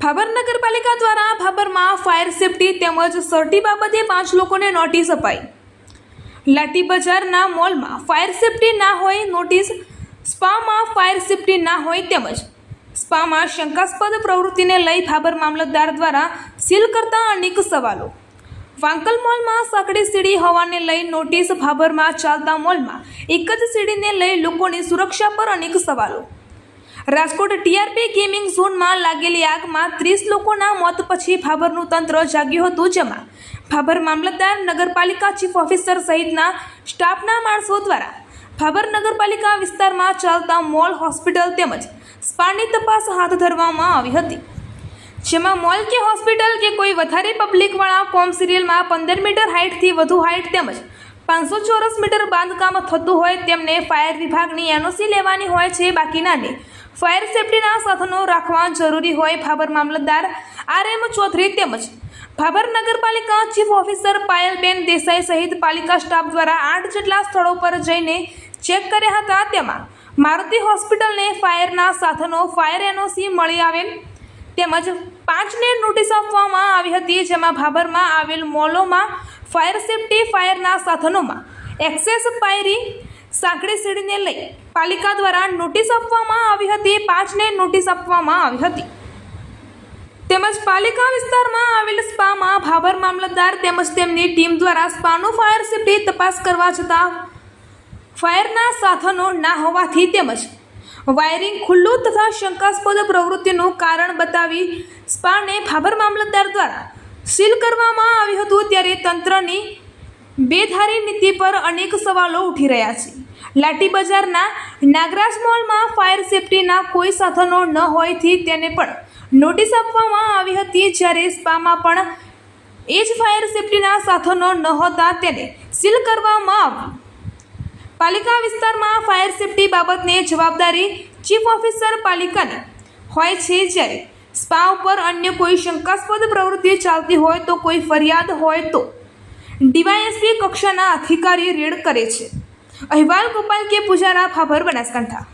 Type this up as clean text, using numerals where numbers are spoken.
ભાભર નગરપાલિકા દ્વારા ભાભરમાં fire safety તેમજ સર્ટી બાબતે 5 લોકોને નોટિસ અપાઈ। લાઠી બજારના મોલમાં ફાયર સેફટી ના હોય નોટિસ, સ્પામાં ફાયર સેફટી ના હોય તેમજ સ્પામાં શંકાસ્પદ પ્રવૃત્તિને લઈ ભાભર મામલતદાર દ્વારા સીલ કરતા અનેક સવાલો। વાંકલ મોલમાં સાંકડી સીડી હોવાને લઈ નોટિસ, ભાભરમાં ચાલતા મોલમાં એક જ સીડીને લઈ લોકોની સુરક્ષા પર અનેક સવાલો। રાજકોટ ટીઆરપી ગેમિંગ ઝોનમાં લાગેલી આગમાં 30 લોકોના મોત પછી ભાભરનું તંત્ર જાગ્યું હતું, જેમાં ભાભર મામલતદાર, નગરપાલિકા ચીફ ઓફિસર સહિતના સ્ટાફના માણસો દ્વારા ભાભર નગરપાલિકા વિસ્તારમાં ચાલતા મોલ, હોસ્પિટલ તેમજ સ્પાની તપાસ હાથ ધરવામાં આવી હતી, જેમાં મોલ કે હોસ્પિટલ કે કોઈ વધારે પબ્લિકવાળા કોમર્શિયલમાં 15 મીટર હાઇટથી વધુ હાઇટ તેમજ 500 ચોરસ મીટર બાંધકામ થતું હોય તેમને ફાયર વિભાગની એનઓસી લેવાની હોય છે, બાકીનાને ફાયર સેફટીના સાધનો રાખવા જરૂરી હોય। ભાભર મામલતદાર RM ચૌધરી તેમજ ભાભર નગરપાલિકા ચીફ ઓફિસર પાયલબેન દેસાઈ સહિત પાલિકા સ્ટાફ દ્વારા 8 જેટલા સ્થળો પર જઈને ચેક કર્યા હતા। તેમાં મારુતિ હોસ્પિટલને ફાયરના સાધનો, ફાયર એનઓસી મળી આવેલ તેમજ 5ને નોટિસ આપવામાં આવી હતી, જેમાં ભાભરમાં આવેલ મોલોમાં ફાયર સેફટી, ફાયરના સાધનોમાં એક્સેસ પાયરી, સાંકડી સીડીને લઈ પાલિકા દ્વારા નોટિસ આપવામાં આવી હતી। 5ને નોટિસ આપવામાં આવી હતી તેમજ પાલિકા વિસ્તારમાં આવેલ સ્પામાં ભાભર મામલતદાર તેમજ તેમની ટીમ દ્વારા સ્પાનું ફાયર સેફટી તપાસ કરવા છતાં ફાયરના સાધનો ના હોવાથી તેમજ વાયરિંગ ખુલ્લું તથા શંકાસ્પદ પ્રવૃત્તિનું કારણ બતાવી સ્પાને ભાભર મામલતદાર દ્વારા સીલ કરવામાં આવ્યું હતું। ત્યારે તંત્રની બેધારી નીતિ પર અનેક સવાલો ઉઠી રહ્યા છે। લાઠી બજારના નાગરાજ મોલમાં ફાયર સેફટીના કોઈ સાધનો ન હોવાથી તેને પણ નોટિસ આપવામાં આવી હતી, જ્યારે સ્પામાં પણ એ જ ફાયર સેફટીના સાધનો ન હોતા તેને સીલ કરવામાં આવ્યું। પાલિકા વિસ્તારમાં ફાયર સેફટી બાબતની જવાબદારી ચીફ ઓફિસર પાલિકાની હોય છે, જ્યારે સ્પા ઉપર અન્ય કોઈ શંકાસ્પદ પ્રવૃત્તિ ચાલતી હોય તો કોઈ ફરિયાદ હોય તો ડીવાયએસપી કક્ષાના અધિકારી રેડ કરે છે। અહેવાલ ગોપાલ કે પૂજારા, ભાભર, બનાસકાંઠા।